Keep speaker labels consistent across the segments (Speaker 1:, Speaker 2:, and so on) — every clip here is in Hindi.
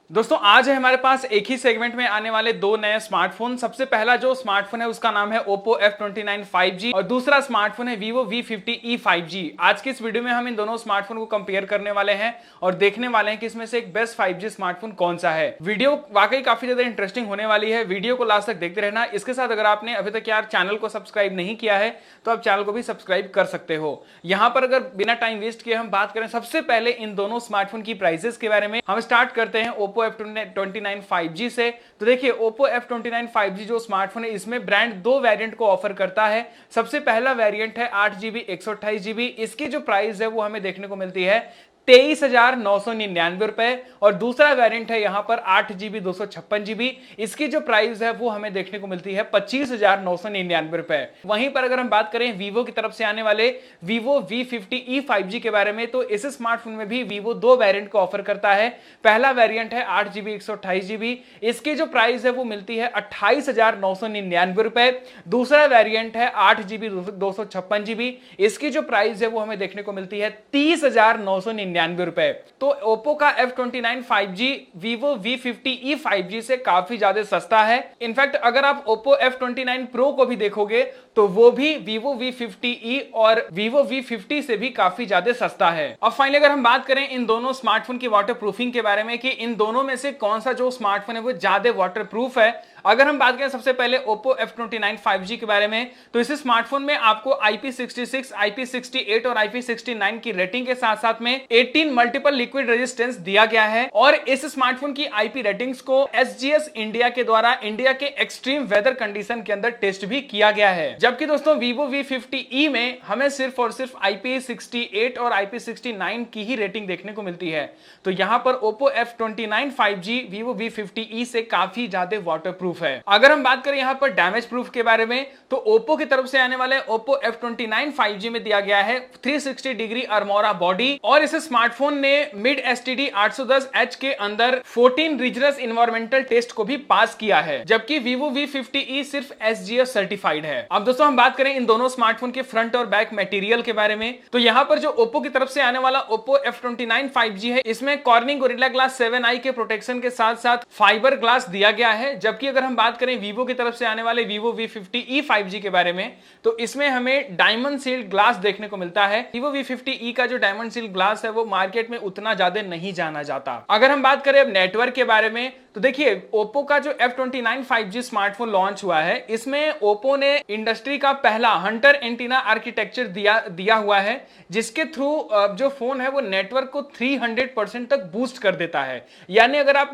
Speaker 1: दोस्तों आज है हमारे पास एक ही सेगमेंट में आने वाले दो नए स्मार्टफोन। सबसे पहला जो स्मार्टफोन है उसका नाम है Oppo F29 5G और दूसरा स्मार्टफोन है Vivo V50e 5G। आज की इस वीडियो में हम इन दोनों स्मार्टफोन को कंपेयर करने वाले हैं और देखने वाले हैं कि इसमें से एक बेस्ट 5G स्मार्टफोन कौन सा है। वीडियो वाकई काफी ज्यादा इंटरेस्टिंग होने वाली है, वीडियो को लास्ट तक देखते रहना। इसके साथ अगर आपने अभी तक यार चैनल को सब्सक्राइब नहीं किया है तो आप चैनल को भी सब्सक्राइब कर सकते हो। यहाँ पर अगर बिना टाइम वेस्ट किए हम बात करें सबसे पहले इन दोनों स्मार्टफोन की प्राइसेस के बारे में, हम स्टार्ट करते हैं Oppo F29 5G से। तो देखिए Oppo F29 5G जो स्मार्टफोन है इसमें ब्रांड दो वेरिएंट को ऑफर करता है। सबसे पहला वेरिएंट है 8GB 128GB। इसकी जो प्राइस है वो हमें देखने को मिलती है 23,999 रुपए और दूसरा वेरिएंट है यहां पर 8GB 256GB। इसकी जो प्राइस है वो हमें देखने को मिलती है 25,999 रुपए। वहीं पर अगर हम बात करें वीवो की तरफ से आने वाले Vivo V50e 5G के बारे में, तो इस स्मार्टफोन में भी वीवो दो वेरिएंट को ऑफर करता है। पहला वेरिएंट है 8GB 128GB। इसकी जो प्राइस है वो मिलती है 28,999 रुपए। दूसरा वेरिएंट है 8GB 256GB। इसकी जो प्राइस है वो हमें देखने को मिलती है 30,999 रुपए। तो Oppo का F29 5G Vivo V50e 5G से काफी ज्यादा सस्ता है। इनफैक्ट अगर आप Oppo F29 Pro को भी देखोगे तो वो भी Vivo V50e और Vivo V50 से भी काफी ज्यादा सस्ता है। अब फाइनली अगर हम बात करें इन दोनों स्मार्टफोन की वाटर प्रूफिंग के बारे में कि इन दोनों में से कौन सा जो स्मार्टफोन है वो ज्यादा वाटर प्रूफ है, अगर हम बात करें सबसे पहले Oppo F29 5G के बारे में, तो इस स्मार्टफोन में आपको IP66, IP68 और IP69 की रेटिंग के साथ साथ में 18 मल्टीपल लिक्विड रेजिस्टेंस दिया गया है। और इस स्मार्टफोन की IP रेटिंग्स को SGS इंडिया के द्वारा इंडिया के एक्सट्रीम वेदर कंडीशन के अंदर टेस्ट भी किया गया है। जबकि दोस्तों Vivo V50e में हमें सिर्फ और सिर्फ IP68 और IP69 की ही रेटिंग देखने को मिलती है। तो यहां पर Oppo F29 5G Vivo V50e से काफी ज्यादा वाटरप्रूफ है। अगर हम बात करें यहां पर डैमेज प्रूफ के बारे में, तो Oppo की तरफ से आने वाले Oppo F29 5G में दिया गया है 360 डिग्री अरमोरा बॉडी और इस स्मार्टफोन ने मिड STD 810H के अंदर 14 रीजनस इन्वायरमेंटल टेस्ट को भी पास किया है, जबकि Vivo V50e सिर्फ SGS सर्टिफाइड है। अब दोस्तों हम बात करें इन दोनों स्मार्टफोन के फ्रंट और बैक मटेरियल के बारे में, तो यहां पर जो Oppo की तरफ से आने वाला Oppo F29 5G है इसमें Corning Gorilla Glass 7i के प्रोटेक्शन के साथ साथ फाइबर ग्लास दिया गया है। जबकि अगर हम बात करें Vivo की तरफ से आने वाले Vivo V50e 5G के बारे में, तो इसमें हमें डायमंड सील्ड ग्लास देखने को मिलता है। Vivo V50e का जो डायमंड सील्ड ग्लास है वो मार्केट में उतना ज्यादा नहीं जाना जाता। अगर हम बात करें अब नेटवर्क के बारे में, तो देखिए Oppo का जो F29 5G स्मार्टफोन लॉन्च हुआ है इसमें Oppo ने इंडस्ट्री का पहला हंटर एंटीना आर्किटेक्चर दिया हुआ है, जिसके थ्रू जो फोन है वो नेटवर्क को 300% तक बूस्ट कर देता है। यानी अगर आप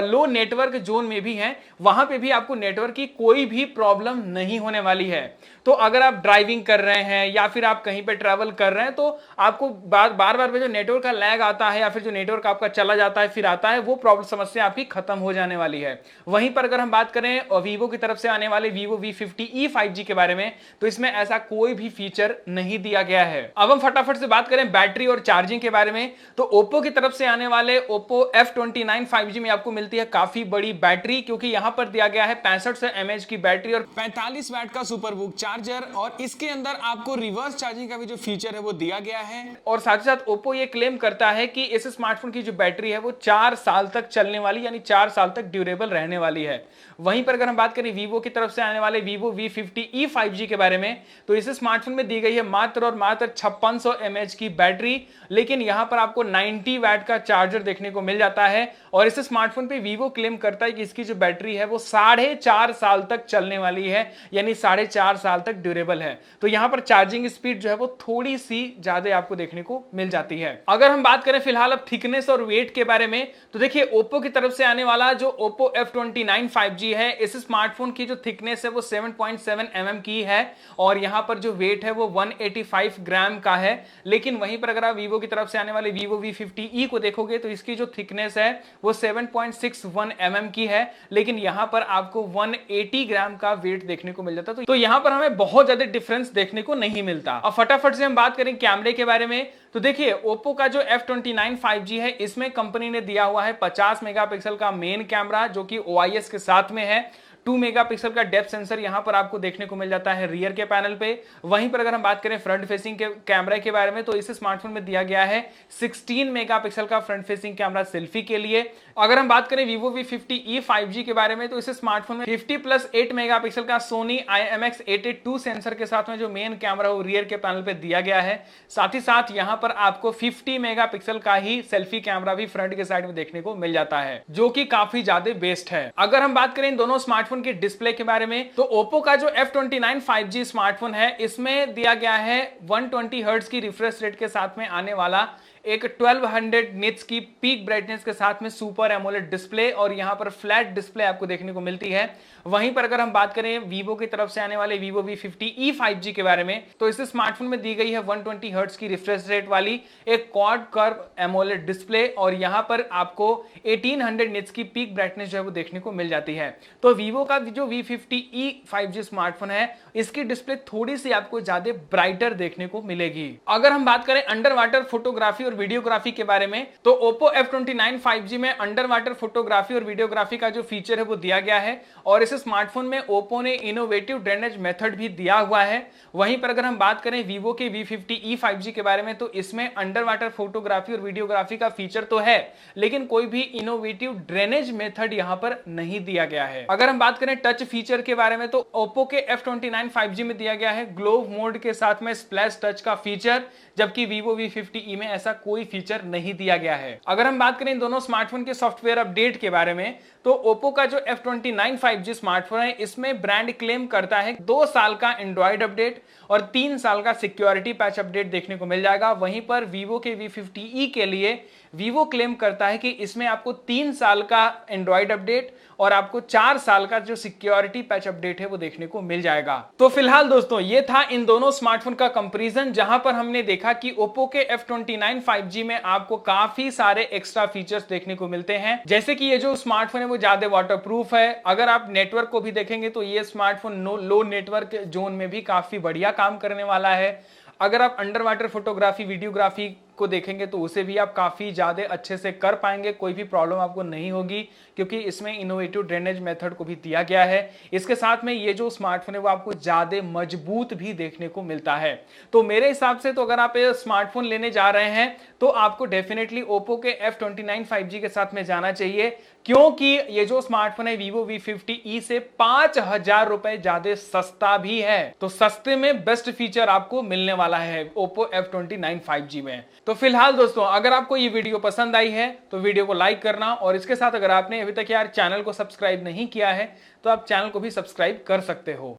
Speaker 1: लो नेटवर्क जोन में भी हैं वहां पे भी आपको नेटवर्क की कोई भी प्रॉब्लम नहीं होने वाली है। तो अगर आप ड्राइविंग कर रहे हैं या फिर आप कहीं पे ट्रैवल कर रहे हैं तो आपको बार बार जो नेटवर्क का लैग आता है या फिर जो नेटवर्क आपका चला जाता है फिर आता है, वो प्रॉब्लम समस्या आपकी खत्म हो जाने वाली है। वहीं पर अगर हम बात करें Vivo की तरफ से आने वाले Vivo V50e 5G के बारे में, तो इसमें ऐसा कोई भी फीचर नहीं दिया गया है। अब हम फटाफट से बात करें बैटरी और चार्जिंग के बारे में, तो Oppo की तरफ से आने वाले Oppo F29 5G में आपको मिलती है काफी बड़ी बैटरी, क्योंकि यहां पर दिया गया है 6500 mAh की बैटरी और 45 वाट का सुपरबुक चार्जर, और इसके अंदर आपको रिवर्स चार्जिंग का भी जो फीचर है वो दिया गया है। और साथ ही साथ Oppo ये क्लेम करता है कि इस स्मार्टफोन की जो बैटरी है वो 4 साल तक चलने वाली, यानी 4 साल तक ड्यूरेबल रहने वाली है। वहीं पर अगर हम बात करें Vivo की तरफ से आने वाले Vivo V50e 5G के बारे में, तो इस स्मार्टफोन में दी गई है मात्र और मात्र 5600 mAh की बैटरी, लेकिन यहां पर आपको 90 वाट का चार्जर देखने को मिल जाता है। और इस स्मार्टफोन पे Vivo क्लेम करता है कि इसकी जो बैटरी है वो 4.5 साल तक चलने वाली है, यानी 4.5 साल तक ड्यूरेबल है। तो यहां पर चार्जिंग स्पीड जो है वो थोड़ी सी ज्यादा आपको देखने को मिल जाती है। अगर हम बात करें फिलहाल अब थिकनेस और वेट के बारे में, तो देखिए Oppo की तरफ से आने वाला जो Oppo F29 5G है इस स्मार्टफोन की जो थिकनेस है वो 7.7 mm की है और यहां पर जो वेट है वो 185 ग्राम का है। लेकिन वहीं पर अगर आप Vivo की तरफ से आने वाले Vivo V50e को देखोगे तो इसकी जो थिकनेस है वो 7.61 mm की है, लेकिन यहां पर आपको 180 ग्राम का वेट देखने को मिल जाता है। तो यहां पर हमें बहुत ज्यादा डिफरेंस देखने को नहीं मिलता। अब फटाफट से हम बात करें कैमरे के बारे में, तो देखिए Oppo का जो F29 5G है इसमें कंपनी ने दिया हुआ है 50 मेगापिक्सल का मेन कैमरा जो कि OIS के साथ में है। 2 मेगापिक्सल का डेप्थ सेंसर यहां पर आपको देखने को मिल जाता है रियर के पैनल पे। वहीं पर अगर हम बात करें फ्रंट फेसिंग के कैमरा के बारे में तो इस स्मार्टफोन में दिया गया है 16 मेगापिक्सल का फ्रंट फेसिंग कैमरा सेल्फी के लिए। अगर हम बात करें Vivo V50e 5G के बारे में तो इस स्मार्टफोन में 50+8 मेगापिक्सल का Sony IMX882 सेंसर के साथ में जो मेन कैमरा वो रियर के पैनल पे दिया गया है। साथ ही साथ यहां पर आपको 50 मेगापिक्सल का ही सेल्फी कैमरा भी फ्रंट के साइड में देखने को मिल जाता है, जो कि काफी ज्यादा बेस्ट है। अगर हम बात करें इन दोनों स्मार्टफोन के डिस्प्ले के बारे में तो Oppo का जो F29 5G स्मार्टफोन है इसमें दिया गया है 120 हर्ट्ज की रिफ्रेश रेट के साथ में आने वाला एक 1200 निट्स की पीक ब्राइटनेस के साथ में सुपर एमोलेड डिस्प्ले और यहां पर फ्लैट डिस्प्ले आपको देखने को मिलती है। वहीं पर अगर हम बात करें Vivo की तरफ से आने वाले Vivo V50e 5G के बारे में तो इस स्मार्टफोन में दी गई है 120 हर्ट्ज की रिफ्रेश रेट वाली एक क्वाड कर्व एमोलेड डिस्प्ले और यहां पर आपको 1800 निट्स की पीक ब्राइटनेस जो है वो देखने को मिल जाती है। तो Vivo का जो V50e 5G स्मार्टफोन है इसकी डिस्प्ले थोड़ी सी आपको ज्यादा ब्राइटर देखने को मिलेगी। अगर हम बात करें अंडर वाटर फोटोग्राफी और वीडियोग्राफी के बारे में तो Oppo F29 5G में अंडर वाटर फोटोग्राफी और वीडियोग्राफी का जो फीचर है वो दिया गया है और इस स्मार्टफोन में Oppo ने इनोवेटिव ड्रेनेज मेथड भी दिया हुआ है। वहीं पर अगर हम बात करें Vivo के V50e 5G के बारे में तो इसमें अंडर वाटर फोटोग्राफी और वीडियोग्राफी का फीचर तो है लेकिन कोई भी इनोवेटिव ड्रेनेज मेथड यहां पर नहीं दिया गया है। अगर हम बात करें टच फीचर के बारे में तो Oppo के F29 5G में दिया गया है ग्लोव मोड के साथ में स्प्लैश टच का फीचर, जबकि Vivo V50e में ऐसा कोई फीचर नहीं दिया गया है। अगर हम बात करें इन दोनों स्मार्टफोन के सॉफ्टवेयर अपडेट के बारे में तो Oppo का जो F29 5G स्मार्टफोन है इसमें ब्रांड क्लेम करता है 2 साल का एंड्रॉइड अपडेट और 3 साल का सिक्योरिटी पैच अपडेट देखने को मिल जाएगा। वहीं पर Vivo के V50e के लिए Vivo क्लेम करता है कि इसमें आपको 3 साल का एंड्रॉइड अपडेट और आपको 4 साल का जो सिक्योरिटी पैच अपडेट है वो देखने को मिल जाएगा। तो फिलहाल दोस्तों ये था इन दोनों स्मार्टफोन का कंपैरिजन, जहां पर हमने देखा कि Oppo के F29 5G में आपको काफी सारे एक्स्ट्रा फीचर्स देखने को मिलते हैं, जैसे कि ये जो स्मार्टफोन है वो ज्यादा वाटरप्रूफ है। अगर आप नेटवर्क को भी देखेंगे तो ये स्मार्टफोन लो नेटवर्क जोन में भी काफी बढ़िया काम करने वाला है। अगर आप अंडर वाटर फोटोग्राफी वीडियोग्राफी को देखेंगे तो उसे भी आप काफी ज्यादा अच्छे से कर पाएंगे, कोई भी प्रॉब्लम आपको नहीं होगी क्योंकि इसमें इनोवेटिव ड्रेनेज मेथड को भी दिया गया है। इसके साथ में ये जो स्मार्टफोन है वो आपको ज्यादा मजबूत भी देखने को मिलता है। तो मेरे हिसाब से तो अगर आप ये स्मार्टफोन लेने जा रहे हैं तो आपको डेफिनेटली Oppo के F29 5G के साथ में जाना चाहिए, क्योंकि ये जो स्मार्टफोन है Vivo V50e से 5000 रुपए ज्यादा सस्ता भी है। तो सस्ते में बेस्ट फीचर आपको मिलने वाला है Oppo F29 5G में। तो फिलहाल दोस्तों अगर आपको ये वीडियो पसंद आई है तो वीडियो को लाइक करना और इसके साथ अगर आपने अभी तक यार चैनल को सब्सक्राइब नहीं किया है तो आप चैनल को भी सब्सक्राइब कर सकते हो।